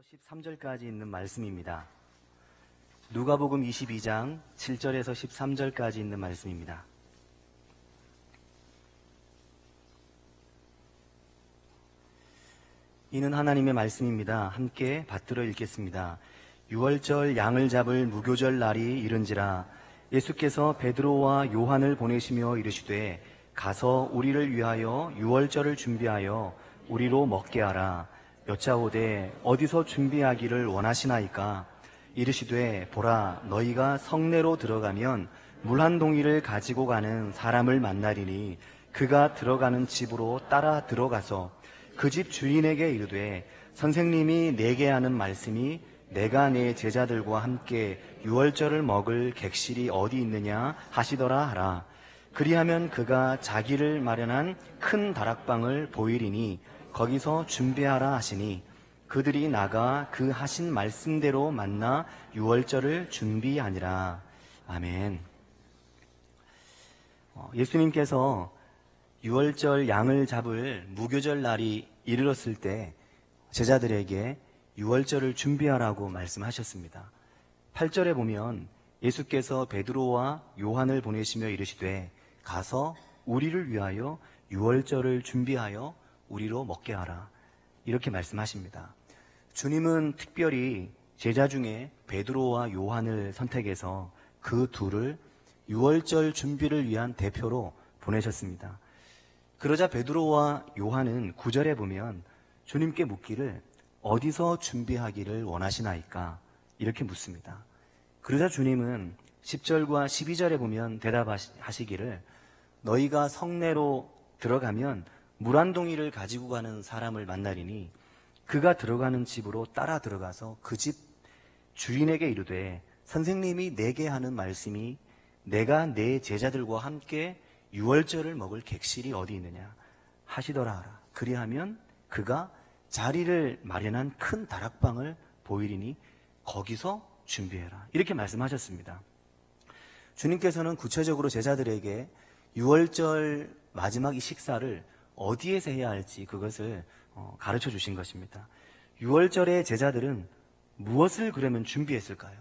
7절에서 13절까지 있는 말씀입니다. 누가복음 22장 7절에서 13절까지 있는 말씀입니다. 이는 하나님의 말씀입니다. 함께 받들어 읽겠습니다. 유월절 양을 잡을 무교절 날이 이른지라 예수께서 베드로와 요한을 보내시며 이르시되 가서 우리를 위하여 유월절을 준비하여 우리로 먹게 하라. 여짜오되 어디서 준비하기를 원하시나이까? 이르시되 보라, 너희가 성내로 들어가면 물 한 동이를 가지고 가는 사람을 만나리니 그가 들어가는 집으로 따라 들어가서 그 집 주인에게 이르되 선생님이 내게 하는 말씀이 내가 내 제자들과 함께 유월절을 먹을 객실이 어디 있느냐 하시더라 하라. 그리하면 그가 자기를 마련한 큰 다락방을 보이리니 거기서 준비하라 하시니 그들이 나가 그 하신 말씀대로 만나 유월절을 준비하니라. 아멘. 예수님께서 유월절 양을 잡을 무교절 날이 이르렀을 때 제자들에게 유월절을 준비하라고 말씀하셨습니다. 8절에 보면 예수께서 베드로와 요한을 보내시며 이르시되 가서 우리를 위하여 유월절을 준비하여 우리로 먹게 하라. 이렇게 말씀하십니다. 주님은 특별히 제자 중에 베드로와 요한을 선택해서 그 둘을 유월절 준비를 위한 대표로 보내셨습니다. 그러자 베드로와 요한은 9절에 보면 주님께 묻기를 어디서 준비하기를 원하시나이까? 이렇게 묻습니다. 그러자 주님은 10절과 12절에 보면 대답하시기를 너희가 성내로 들어가면 물 한 동이를 가지고 가는 사람을 만나리니 그가 들어가는 집으로 따라 들어가서 그 집 주인에게 이르되 선생님이 내게 하는 말씀이 내가 내 제자들과 함께 유월절을 먹을 객실이 어디 있느냐 하시더라 하라. 그리하면 그가 자리를 마련한 큰 다락방을 보이리니 거기서 준비해라. 이렇게 말씀하셨습니다. 주님께서는 구체적으로 제자들에게 유월절 마지막 이 식사를 어디에서 해야 할지 그것을 가르쳐 주신 것입니다. 유월절의 제자들은 무엇을 그러면 준비했을까요?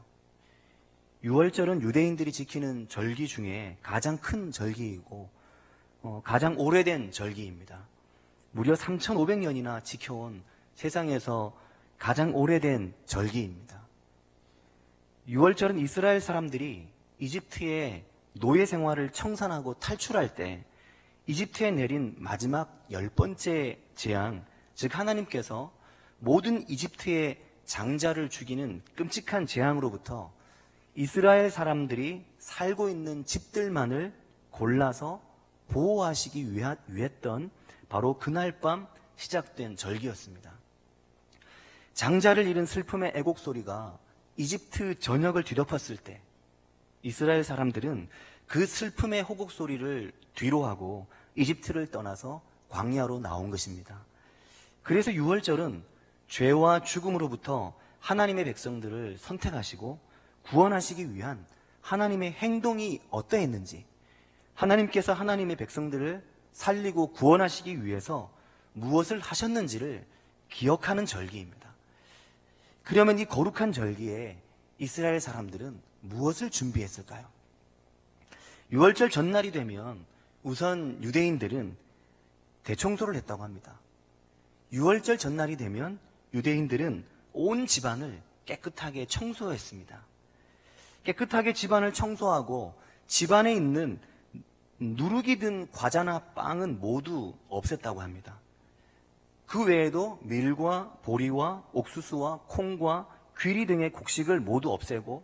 유월절은 유대인들이 지키는 절기 중에 가장 큰 절기이고 가장 오래된 절기입니다. 무려 3,500년이나 지켜온 세상에서 가장 오래된 절기입니다. 유월절은 이스라엘 사람들이 이집트의 노예 생활을 청산하고 탈출할 때 이집트에 내린 마지막 10번째 재앙, 즉 하나님께서 모든 이집트의 장자를 죽이는 끔찍한 재앙으로부터 이스라엘 사람들이 살고 있는 집들만을 골라서 보호하시기 위했던 바로 그날 밤 시작된 절기였습니다. 장자를 잃은 슬픔의 애곡소리가 이집트 전역을 뒤덮었을 때 이스라엘 사람들은 그 슬픔의 호곡소리를 뒤로하고 이집트를 떠나서 광야로 나온 것입니다. 그래서 유월절은 죄와 죽음으로부터 하나님의 백성들을 선택하시고 구원하시기 위한 하나님의 행동이 어떠했는지, 하나님께서 하나님의 백성들을 살리고 구원하시기 위해서 무엇을 하셨는지를 기억하는 절기입니다. 그러면 이 거룩한 절기에 이스라엘 사람들은 무엇을 준비했을까요? 유월절 전날이 되면 우선 유대인들은 대청소를 했다고 합니다. 유월절 전날이 되면 유대인들은 온 집안을 깨끗하게 청소했습니다. 깨끗하게 집안을 청소하고 집안에 있는 누룩이 든 과자나 빵은 모두 없앴다고 합니다. 그 외에도 밀과 보리와 옥수수와 콩과 귀리 등의 곡식을 모두 없애고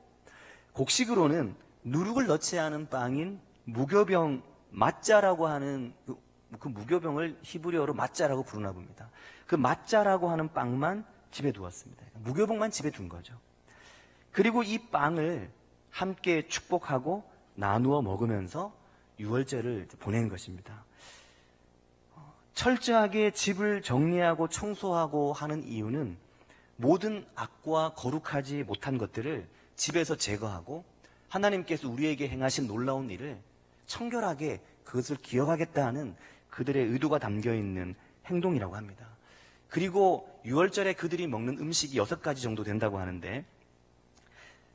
곡식으로는 누룩을 넣지 않은 빵인 무교병 마짜라고 하는 그 무교병을 히브리어로 마짜라고 부르나 봅니다. 그 마짜라고 하는 빵만 집에 두었습니다. 무교병만 집에 둔 거죠. 그리고 이 빵을 함께 축복하고 나누어 먹으면서 유월절을 보낸 것입니다. 철저하게 집을 정리하고 청소하고 하는 이유는 모든 악과 거룩하지 못한 것들을 집에서 제거하고 하나님께서 우리에게 행하신 놀라운 일을 청결하게 그것을 기억하겠다 하는 그들의 의도가 담겨 있는 행동이라고 합니다. 그리고 6월절에 그들이 먹는 음식이 6가지 정도 된다고 하는데,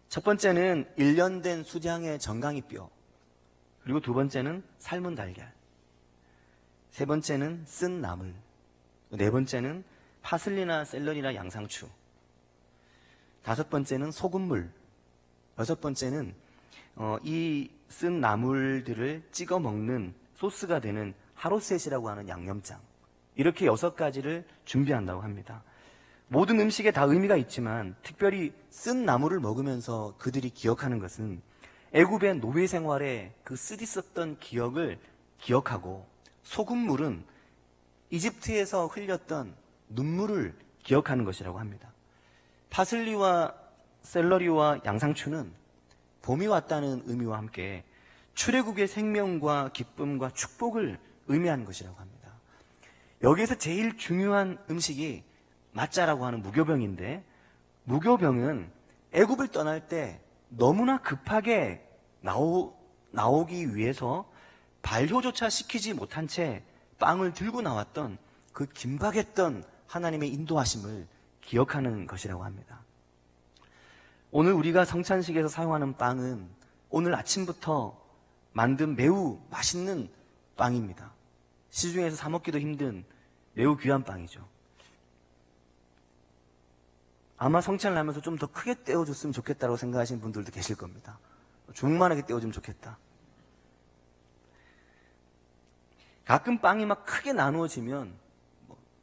첫 번째는 1년 된 수량의 정강이뼈, 그리고 두 번째는 삶은 달걀, 세 번째는 쓴 나물, 네 번째는 파슬리나 샐러리나 양상추, 다섯 번째는 소금물, 여섯 번째는 이 쓴 나물들을 찍어 먹는 소스가 되는 하로셋이라고 하는 양념장, 이렇게 6가지를 준비한다고 합니다. 모든 음식에 다 의미가 있지만 특별히 쓴 나물을 먹으면서 그들이 기억하는 것은 애굽의 노예 생활에 그 쓰디썼던 기억을 기억하고, 소금물은 이집트에서 흘렸던 눈물을 기억하는 것이라고 합니다. 파슬리와 샐러리와 양상추는 봄이 왔다는 의미와 함께 출애굽의 생명과 기쁨과 축복을 의미하는 것이라고 합니다. 여기에서 제일 중요한 음식이 마짜라고 하는 무교병인데, 무교병은 애굽을 떠날 때 너무나 급하게 나오기 위해서 발효조차 시키지 못한 채 빵을 들고 나왔던 그 긴박했던 하나님의 인도하심을 기억하는 것이라고 합니다. 오늘 우리가 성찬식에서 사용하는 빵은 오늘 아침부터 만든 매우 맛있는 빵입니다. 시중에서 사 먹기도 힘든 매우 귀한 빵이죠. 아마 성찬을 하면서 좀 더 크게 떼어줬으면 좋겠다고 생각하시는 분들도 계실 겁니다. 중만하게 떼어주면 좋겠다. 가끔 빵이 막 크게 나누어지면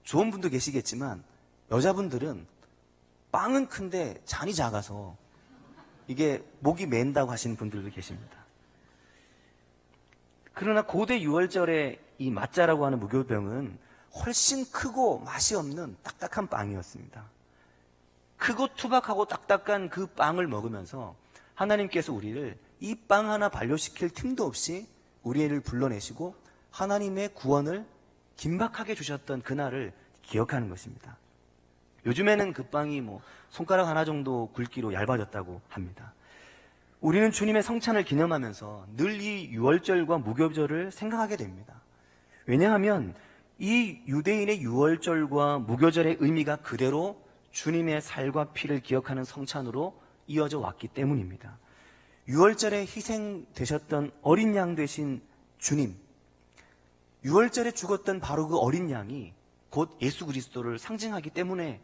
좋은 분도 계시겠지만, 여자분들은 빵은 큰데 잔이 작아서 이게 목이 맨다고 하시는 분들도 계십니다. 그러나 고대 6월절에 이 마짜라고 하는 무교병은 훨씬 크고 맛이 없는 딱딱한 빵이었습니다. 크고 투박하고 딱딱한 그 빵을 먹으면서 하나님께서 우리를 이 빵 하나 반려시킬 틈도 없이 우리를 불러내시고 하나님의 구원을 긴박하게 주셨던 그날을 기억하는 것입니다. 요즘에는 그 빵이 손가락 하나 정도 굵기로 얇아졌다고 합니다. 우리는 주님의 성찬을 기념하면서 늘 이 유월절과 무교절을 생각하게 됩니다. 왜냐하면 이 유대인의 유월절과 무교절의 의미가 그대로 주님의 살과 피를 기억하는 성찬으로 이어져 왔기 때문입니다. 유월절에 희생되셨던 어린 양 되신 주님, 유월절에 죽었던 바로 그 어린 양이 곧 예수 그리스도를 상징하기 때문에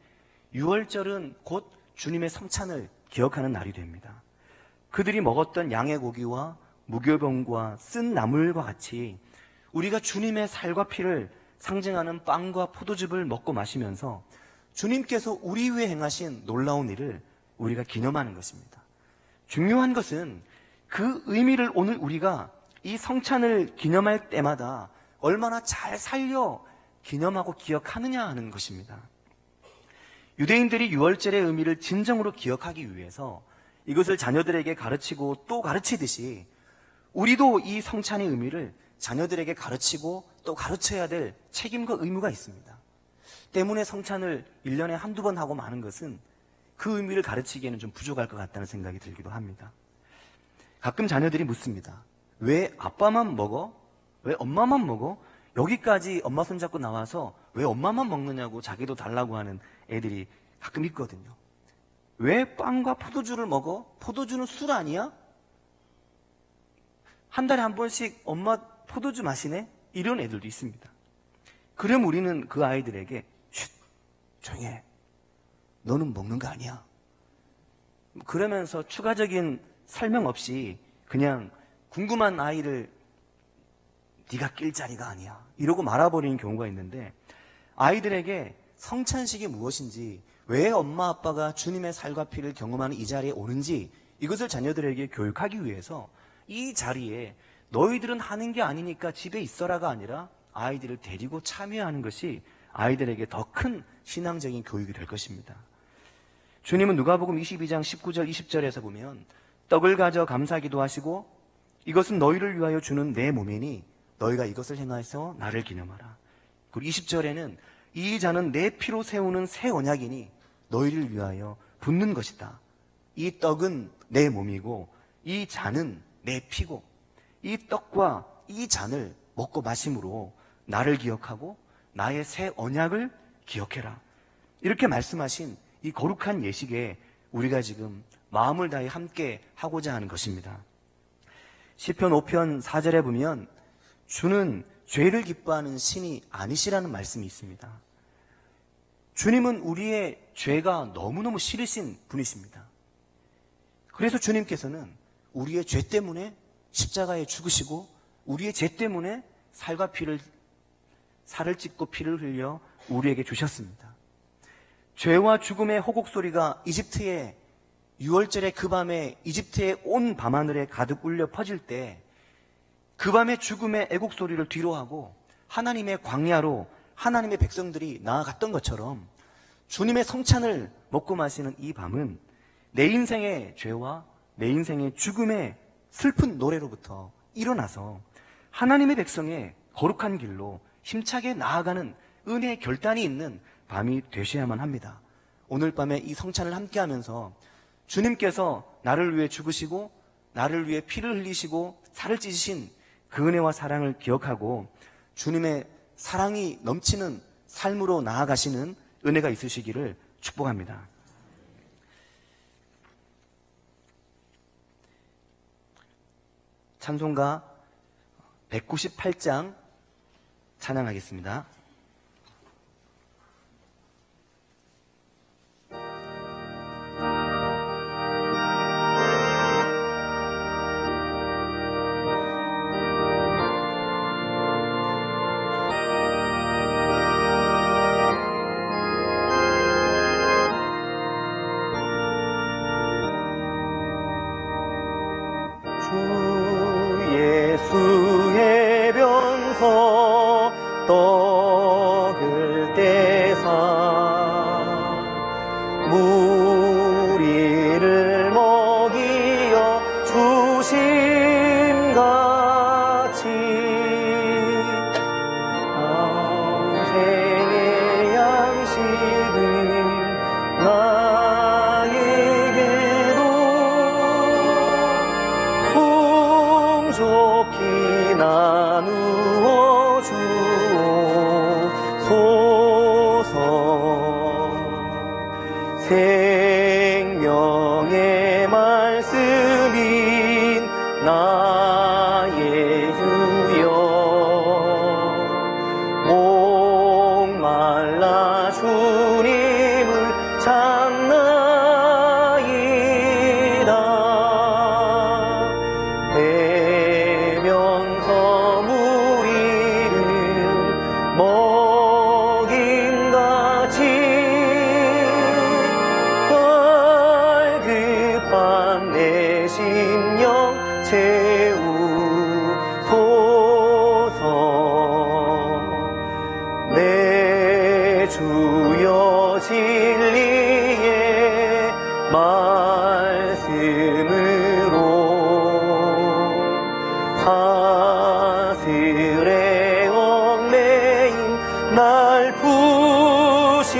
유월절은 곧 주님의 성찬을 기억하는 날이 됩니다. 그들이 먹었던 양의 고기와 무교병과 쓴 나물과 같이 우리가 주님의 살과 피를 상징하는 빵과 포도즙을 먹고 마시면서 주님께서 우리 위해 행하신 놀라운 일을 우리가 기념하는 것입니다. 중요한 것은 그 의미를 오늘 우리가 이 성찬을 기념할 때마다 얼마나 잘 살려 기념하고 기억하느냐 하는 것입니다. 유대인들이 유월절의 의미를 진정으로 기억하기 위해서 이것을 자녀들에게 가르치고 또 가르치듯이 우리도 이 성찬의 의미를 자녀들에게 가르치고 또 가르쳐야 될 책임과 의무가 있습니다. 때문에 성찬을 1년에 한두 번 하고 마는 것은 그 의미를 가르치기에는 좀 부족할 것 같다는 생각이 들기도 합니다. 가끔 자녀들이 묻습니다. 왜 아빠만 먹어? 왜 엄마만 먹어? 여기까지 엄마 손잡고 나와서 왜 엄마만 먹느냐고 자기도 달라고 하는 애들이 가끔 있거든요. 왜 빵과 포도주를 먹어? 포도주는 술 아니야? 한 달에 한 번씩 엄마 포도주 마시네? 이런 애들도 있습니다. 그럼 우리는 그 아이들에게 쉿! 조용히 해. 너는 먹는 거 아니야. 그러면서 추가적인 설명 없이 그냥 궁금한 아이를 네가 낄 자리가 아니야 이러고 말아버리는 경우가 있는데, 아이들에게 성찬식이 무엇인지, 왜 엄마 아빠가 주님의 살과 피를 경험하는 이 자리에 오는지 이것을 자녀들에게 교육하기 위해서 이 자리에 너희들은 하는 게 아니니까 집에 있어라가 아니라 아이들을 데리고 참여하는 것이 아이들에게 더 큰 신앙적인 교육이 될 것입니다. 주님은 누가복음 22장 19절 20절에서 보면 떡을 가져 감사기도 하시고 이것은 너희를 위하여 주는 내 몸이니 너희가 이것을 행하여서 나를 기념하라. 그리고 20절에는 이 잔은 내 피로 세우는 새 언약이니 너희를 위하여 붓는 것이다. 이 떡은 내 몸이고 이 잔은 내 피고 이 떡과 이 잔을 먹고 마심으로 나를 기억하고 나의 새 언약을 기억해라. 이렇게 말씀하신 이 거룩한 예식에 우리가 지금 마음을 다해 함께 하고자 하는 것입니다. 시편 5편 4절에 보면 주는 죄를 기뻐하는 신이 아니시라는 말씀이 있습니다. 주님은 우리의 죄가 너무너무 싫으신 분이십니다. 그래서 주님께서는 우리의 죄 때문에 십자가에 죽으시고 우리의 죄 때문에 살을 찢고 피를 흘려 우리에게 주셨습니다. 죄와 죽음의 호곡 소리가 이집트의 6월절의 그 밤에 이집트의 온 밤하늘에 가득 울려 퍼질 때 그 밤의 죽음의 애곡 소리를 뒤로하고 하나님의 광야로 하나님의 백성들이 나아갔던 것처럼 주님의 성찬을 먹고 마시는 이 밤은 내 인생의 죄와 내 인생의 죽음의 슬픈 노래로부터 일어나서 하나님의 백성의 거룩한 길로 힘차게 나아가는 은혜의 결단이 있는 밤이 되셔야만 합니다. 오늘 밤에 이 성찬을 함께 하면서 주님께서 나를 위해 죽으시고 나를 위해 피를 흘리시고 살을 찢으신 그 은혜와 사랑을 기억하고 주님의 사랑이 넘치는 삶으로 나아가시는 은혜가 있으시기를 축복합니다. 찬송가 198장 찬양하겠습니다. 예수의 변서 떡을 떼사 무리를 먹이어 주심같이 평생의 양식을 좋기 나누어 주옵소서. 생명의 말씀인 나의 주여 목말라 주님을 찾나이다. 내 심령 채우소서. 내 주여 진리의 말씀으로 사슬에 얽매인 날 푸시사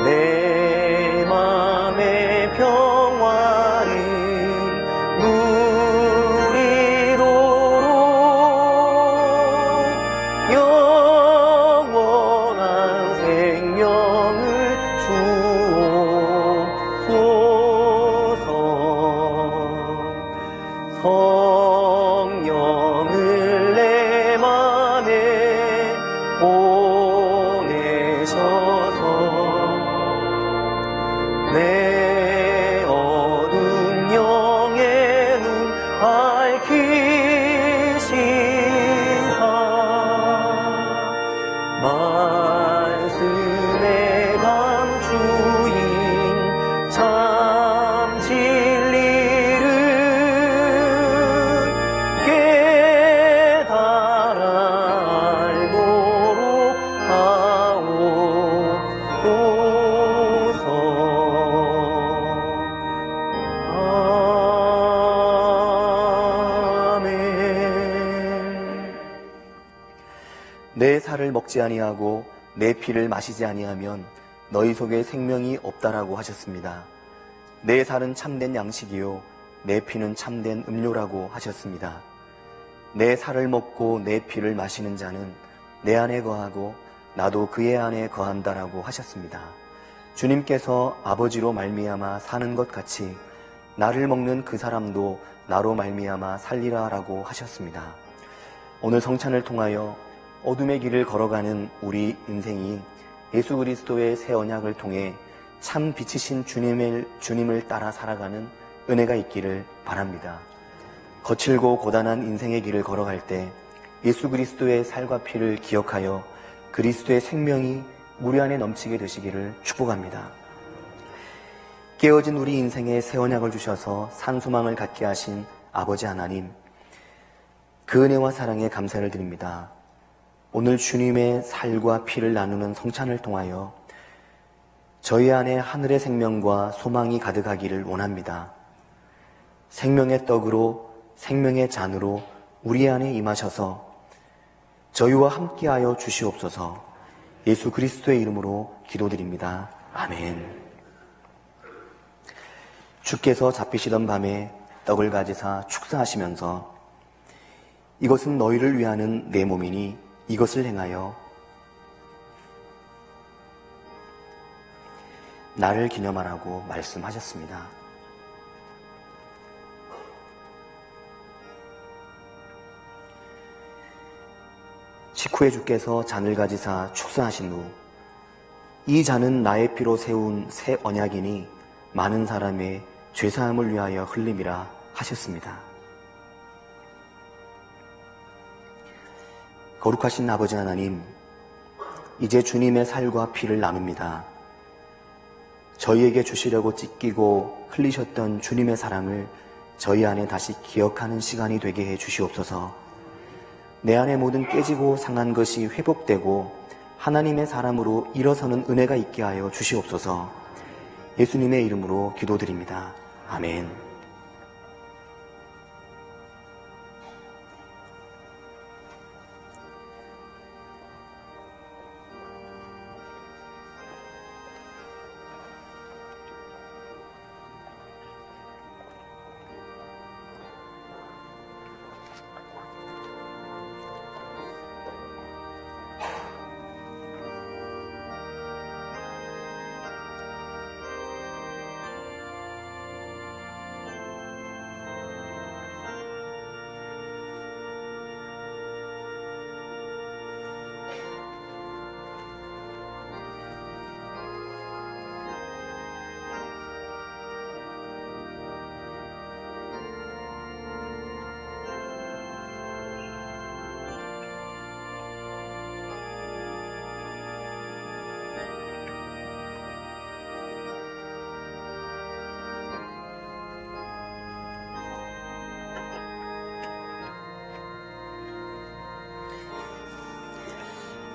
내 맘의 평화를 누리도록 영원한 생명을 주옵소서. 성령을 내 맘에 보내셔서 내 어두운 영의 눈 밝히시사 말씀에 감추인 참 진리를 깨달아 알도록 하옵소서. 내 살을 먹지 아니하고 내 피를 마시지 아니하면 너희 속에 생명이 없다라고 하셨습니다. 내 살은 참된 양식이요 내 피는 참된 음료라고 하셨습니다. 내 살을 먹고 내 피를 마시는 자는 내 안에 거하고 나도 그의 안에 거한다라고 하셨습니다. 주님께서 아버지로 말미암아 사는 것 같이 나를 먹는 그 사람도 나로 말미암아 살리라라고 하셨습니다. 오늘 성찬을 통하여 어둠의 길을 걸어가는 우리 인생이 예수 그리스도의 새 언약을 통해 참 빛이신 주님을 따라 살아가는 은혜가 있기를 바랍니다. 거칠고 고단한 인생의 길을 걸어갈 때 예수 그리스도의 살과 피를 기억하여 그리스도의 생명이 우리 안에 넘치게 되시기를 축복합니다. 깨어진 우리 인생에 새 언약을 주셔서 산소망을 갖게 하신 아버지 하나님, 그 은혜와 사랑에 감사를 드립니다. 오늘 주님의 살과 피를 나누는 성찬을 통하여 저희 안에 하늘의 생명과 소망이 가득하기를 원합니다. 생명의 떡으로 생명의 잔으로 우리 안에 임하셔서 저희와 함께하여 주시옵소서. 예수 그리스도의 이름으로 기도드립니다. 아멘. 주께서 잡히시던 밤에 떡을 가지사 축사하시면서 이것은 너희를 위하는 내 몸이니 이것을 행하여 나를 기념하라고 말씀하셨습니다. 식후에 주께서 잔을 가지사 축사하신 후 이 잔은 나의 피로 세운 새 언약이니 많은 사람의 죄사함을 위하여 흘림이라 하셨습니다. 거룩하신 아버지 하나님, 이제 주님의 살과 피를 나눕니다. 저희에게 주시려고 찢기고 흘리셨던 주님의 사랑을 저희 안에 다시 기억하는 시간이 되게 해 주시옵소서. 내 안에 모든 깨지고 상한 것이 회복되고 하나님의 사람으로 일어서는 은혜가 있게 하여 주시옵소서. 예수님의 이름으로 기도드립니다. 아멘.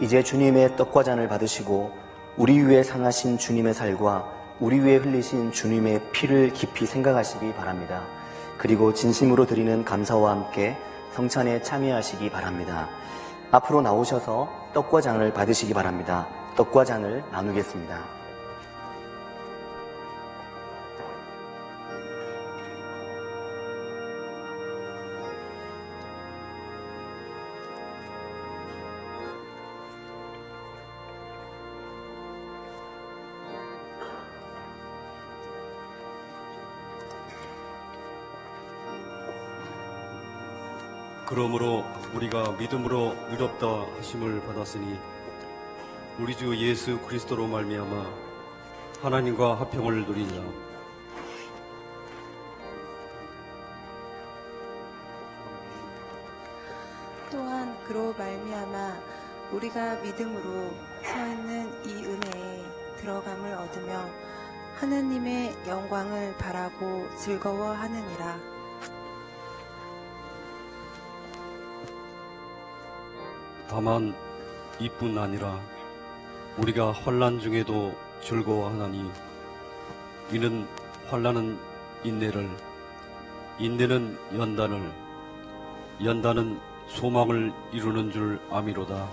이제 주님의 떡과 잔을 받으시고 우리 위에 상하신 주님의 살과 우리 위에 흘리신 주님의 피를 깊이 생각하시기 바랍니다. 그리고 진심으로 드리는 감사와 함께 성찬에 참여하시기 바랍니다. 앞으로 나오셔서 떡과 잔을 받으시기 바랍니다. 떡과 잔을 나누겠습니다. 그러므로 우리가 믿음으로 의롭다 하심을 받았으니 우리 주 예수 그리스도로 말미암아 하나님과 화평을 누리자. 또한 그로 말미암아 우리가 믿음으로 서 있는 이 은혜에 들어감을 얻으며 하나님의 영광을 바라고 즐거워하느니라. 다만 이뿐 아니라 우리가 환난 중에도 즐거워하나니 이는 환난은 인내를, 인내는 연단을, 연단은 소망을 이루는 줄 아미로다.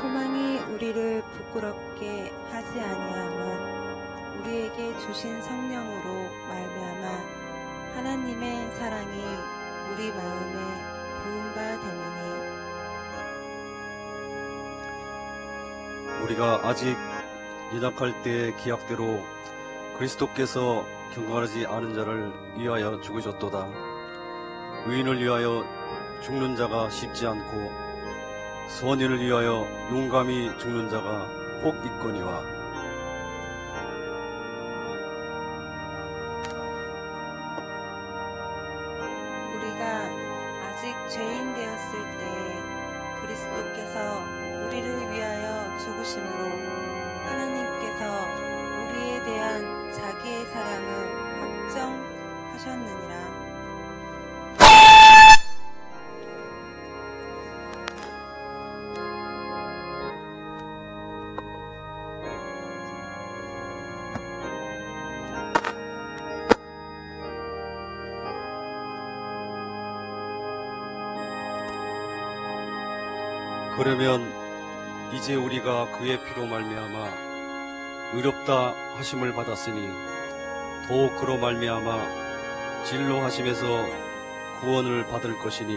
소망이 우리를 부끄럽게 하지 아니함은 우리에게 주신 성령으로 말미암아 하나님의 사랑이 우리 마음에 부은 바 됨이니 우리가 아직 연약할 때의 기약대로 그리스도께서 경건하지 않은 자를 위하여 죽으셨도다. 의인을 위하여 죽는 자가 쉽지 않고 선인을 위하여 용감히 죽는 자가 혹 있거니와 우리가 아직 죄인 되었을 때 그리스도께서 우리를 위하여 죽으심으로 하나님께서 우리에 대한 자기의 사랑을 확정하셨느니라. 그러면 이제 우리가 그의 피로 말미암아 의롭다 하심을 받았으니 더욱 그로 말미암아 진로 하심에서 구원을 받을 것이니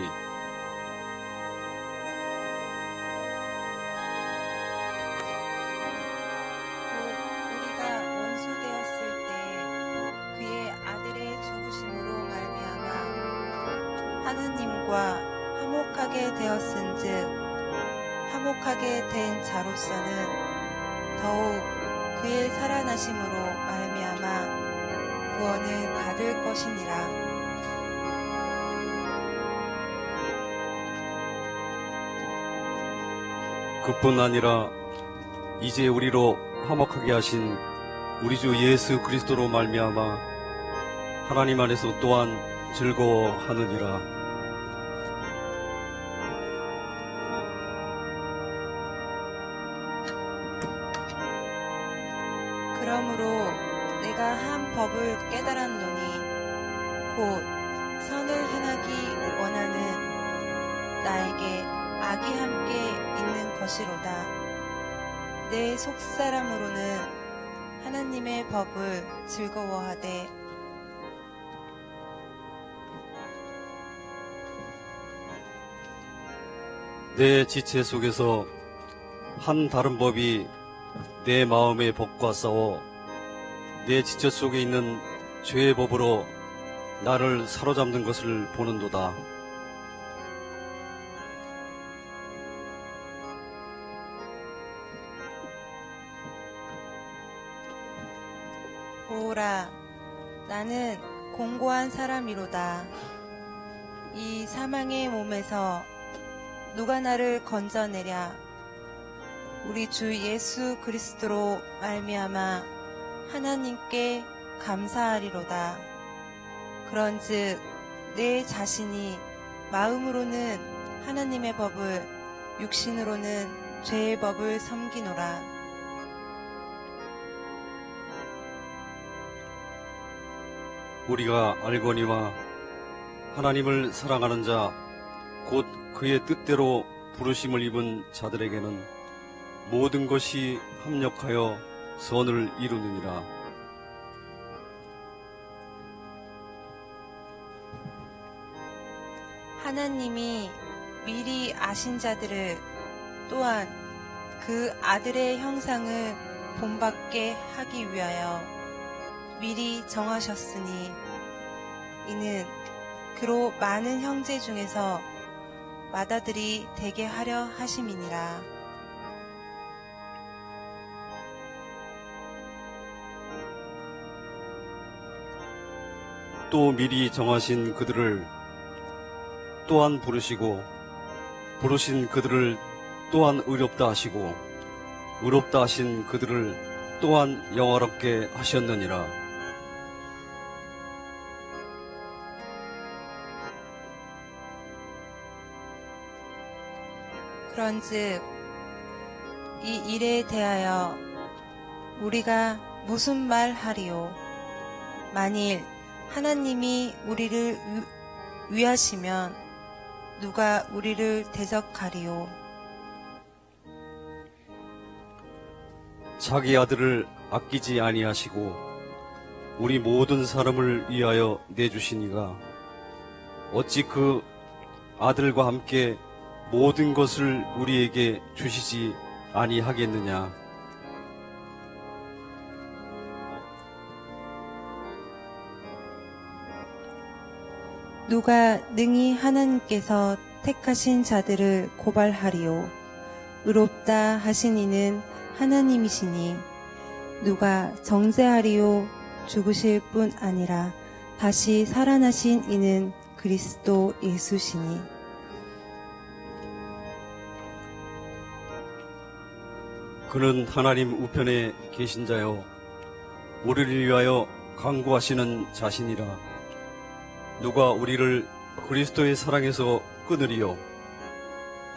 우리가 원수 되었을 때 그의 아들의 죽으심으로 말미암아 하느님과 화목하게 되었은즉 화목하게 된 자로서는 더욱 그의 살아나심으로 말미암아 구원을 받을 것이니라. 그뿐 아니라 이제 우리로 화목하게 하신 우리 주 예수 그리스도로 말미암아 하나님 안에서 또한 즐거워하느니라. 그러므로 내가 한 법을 깨달았노니 곧 선을 행하기 원하는 나에게 악이 함께 있는 것이로다. 내 속사람으로는 하나님의 법을 즐거워하되 내 지체 속에서 한 다른 법이 내 마음의 법과 싸워 내 지체 속에 있는 죄의 법으로 나를 사로잡는 것을 보는도다. 보라, 나는 공고한 사람이로다. 이 사망의 몸에서 누가 나를 건져내랴. 우리 주 예수 그리스도로 말미암아 하나님께 감사하리로다. 그런즉 내 자신이 마음으로는 하나님의 법을, 육신으로는 죄의 법을 섬기노라. 우리가 알거니와 하나님을 사랑하는 자, 곧 그의 뜻대로 부르심을 입은 자들에게는 모든 것이 합력하여 선을 이루느니라. 하나님이 미리 아신 자들을 또한 그 아들의 형상을 본받게 하기 위하여 미리 정하셨으니 이는 그로 많은 형제 중에서 맏아들이 되게 하려 하심이니라. 또 미리 정하신 그들을 또한 부르시고 부르신 그들을 또한 의롭다 하시고 의롭다 하신 그들을 또한 영화롭게 하셨느니라. 그런즉 이 일에 대하여 우리가 무슨 말 하리요? 만일 하나님이 우리를 위하시면 누가 우리를 대적하리요? 자기 아들을 아끼지 아니하시고 우리 모든 사람을 위하여 내주시니가 어찌 그 아들과 함께 모든 것을 우리에게 주시지 아니하겠느냐. 누가 능히 하나님께서 택하신 자들을 고발하리요. 의롭다 하신 이는 하나님이시니 누가 정죄하리요. 죽으실 뿐 아니라 다시 살아나신 이는 그리스도 예수시니. 그는 하나님 우편에 계신 자요 우리를 위하여 강구하시는 자신이라. 누가 우리를 그리스도의 사랑에서 끊으리요.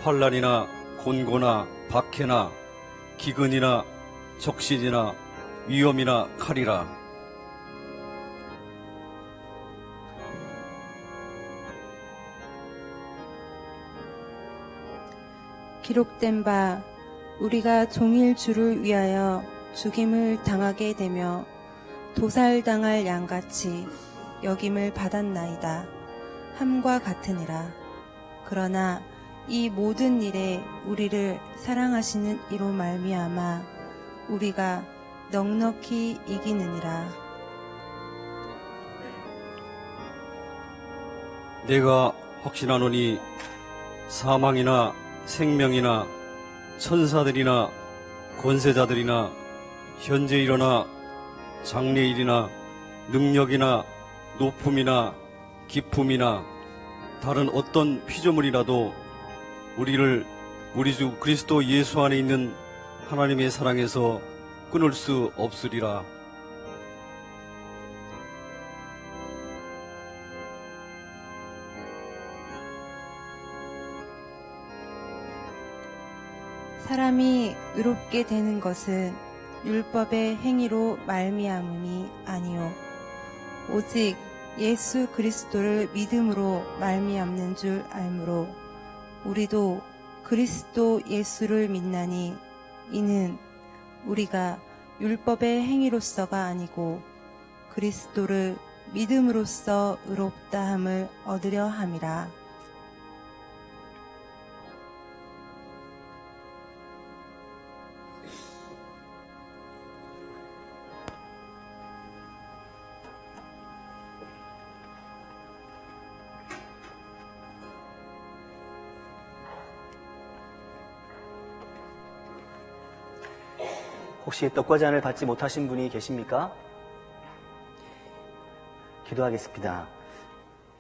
환난이나 곤고나 박해나 기근이나 적신이나 위험이나 칼이라. 기록된 바 우리가 종일 주를 위하여 죽임을 당하게 되며 도살당할 양같이 여김을 받았나이다. 함과 같으니라. 그러나 이 모든 일에 우리를 사랑하시는 이로 말미암아 우리가 넉넉히 이기느니라. 내가 확신하노니 사망이나 생명이나 천사들이나 권세자들이나 현재 일어나 장래일이나 능력이나 높음이나 기품이나 다른 어떤 피조물이라도 우리를 우리 주 그리스도 예수 안에 있는 하나님의 사랑에서 끊을 수 없으리라. 사람이 의롭게 되는 것은 율법의 행위로 말미암음이 아니요 오직 예수 그리스도를 믿음으로 말미암는 줄 알므로 우리도 그리스도 예수를 믿나니 이는 우리가 율법의 행위로서가 아니고 그리스도를 믿음으로써 의롭다함을 얻으려 함이라. 혹시 떡과 잔을 받지 못하신 분이 계십니까? 기도하겠습니다.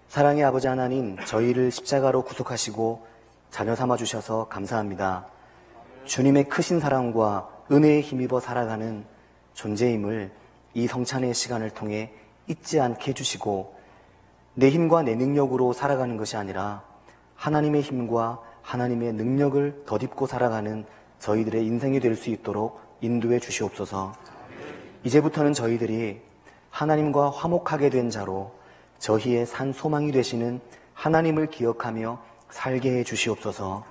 사랑의 아버지 하나님, 저희를 십자가로 구속하시고 자녀 삼아주셔서 감사합니다. 주님의 크신 사랑과 은혜에 힘입어 살아가는 존재임을 이 성찬의 시간을 통해 잊지 않게 해주시고 내 힘과 내 능력으로 살아가는 것이 아니라 하나님의 힘과 하나님의 능력을 덧입고 살아가는 저희들의 인생이 될 수 있도록 인도해 주시옵소서. 이제부터는 저희들이 하나님과 화목하게 된 자로 저희의 산 소망이 되시는 하나님을 기억하며 살게 해 주시옵소서.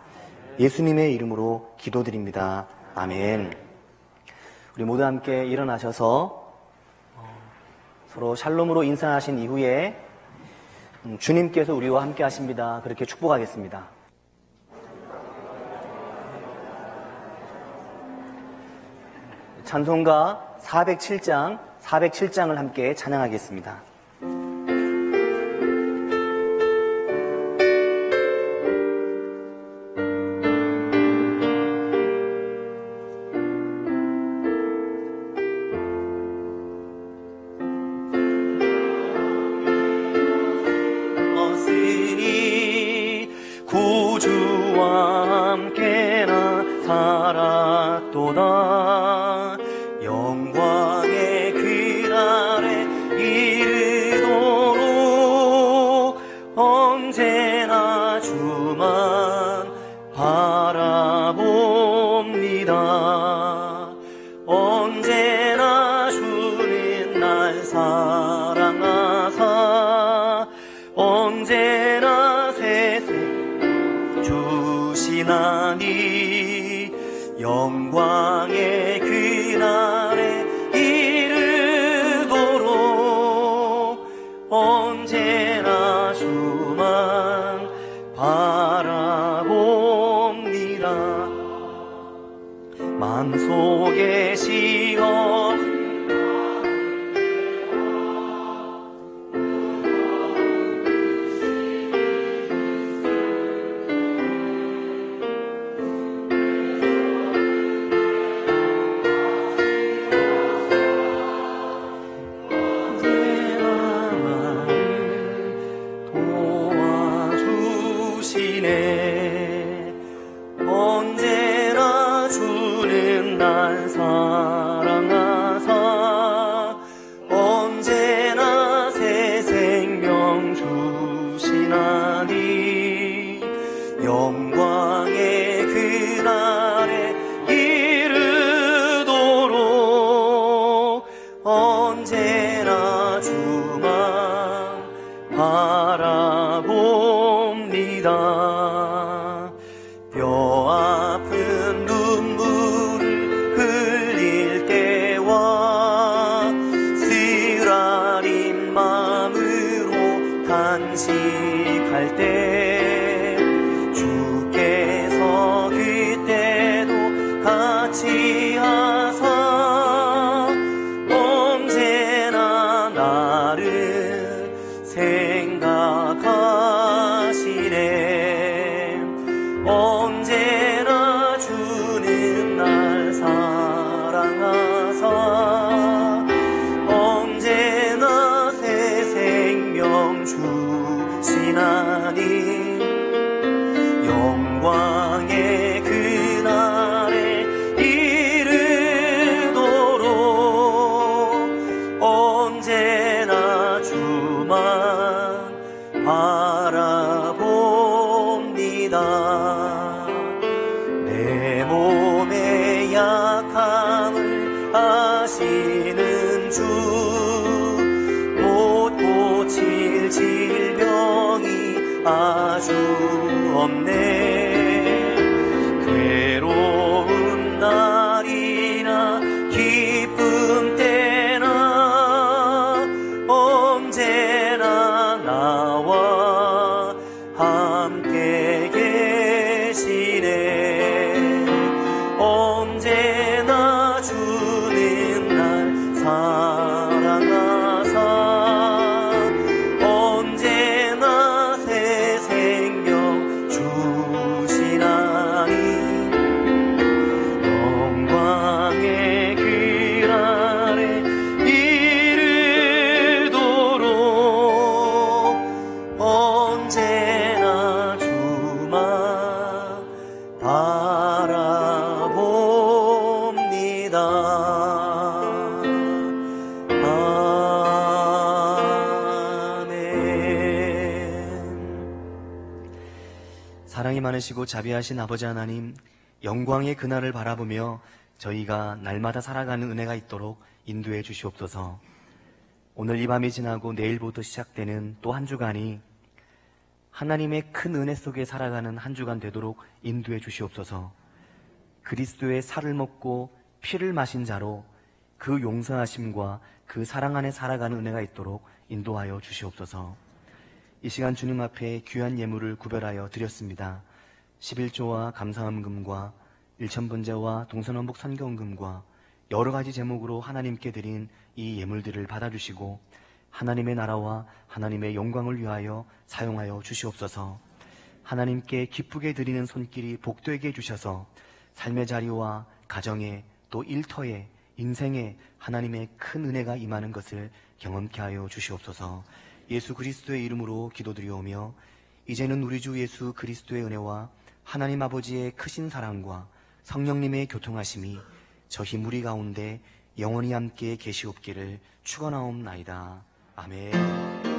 예수님의 이름으로 기도드립니다. 아멘. 우리 모두 함께 일어나셔서 서로 샬롬으로 인사하신 이후에 주님께서 우리와 함께 하십니다. 그렇게 축복하겠습니다. 찬송가 407장을 함께 찬양하겠습니다. 구주와 함께나 살았도다. 영광의 그날에 이르도록 언제나 주만 바라봅니다. 언제나 주는 날 사랑하사 언제나 세세 주시나니 영광의 그날 언제나 주만 바라봅니다. 뼈 아픈 눈물을 흘릴 때와 쓰라린 마음으로 탄식할 때 주께서 그때도 같이 하사 언제나 나를 생각하시네. 언제나 주는 날 사랑하사 언제나 새 생명 주시나니 영광의 그날에 이르도록 언제나 주만 바라봅니다. 내 몸의 약함을 아시는 주, 못 고칠 질병이 아주 없네. 괴로운 날이나 기쁨 때나 언제나 나와 함께 계시네. 언제나 주는 날 사랑하사 언제나 새 생명 주시나니 영광의 그날에 이르도록 언제나 주만 바라봅니다. 사랑이 많으시고 자비하신 아버지 하나님, 영광의 그날을 바라보며 저희가 날마다 살아가는 은혜가 있도록 인도해 주시옵소서. 오늘 이 밤이 지나고 내일부터 시작되는 또 한 주간이 하나님의 큰 은혜 속에 살아가는 한 주간 되도록 인도해 주시옵소서. 그리스도의 살을 먹고 피를 마신 자로 그 용서하심과 그 사랑 안에 살아가는 은혜가 있도록 인도하여 주시옵소서. 이 시간 주님 앞에 귀한 예물을 구별하여 드렸습니다. 11조와 감사함금과 일천번제와 동서남북 선교헌금과 여러 가지 제목으로 하나님께 드린 이 예물들을 받아주시고 하나님의 나라와 하나님의 영광을 위하여 사용하여 주시옵소서. 하나님께 기쁘게 드리는 손길이 복되게 해주셔서 삶의 자리와 가정에 또 일터에 인생에 하나님의 큰 은혜가 임하는 것을 경험케 하여 주시옵소서. 예수 그리스도의 이름으로 기도드리오며 이제는 우리 주 예수 그리스도의 은혜와 하나님 아버지의 크신 사랑과 성령님의 교통하심이 저희 무리 가운데 영원히 함께 계시옵기를 축원하옵나이다. 아멘.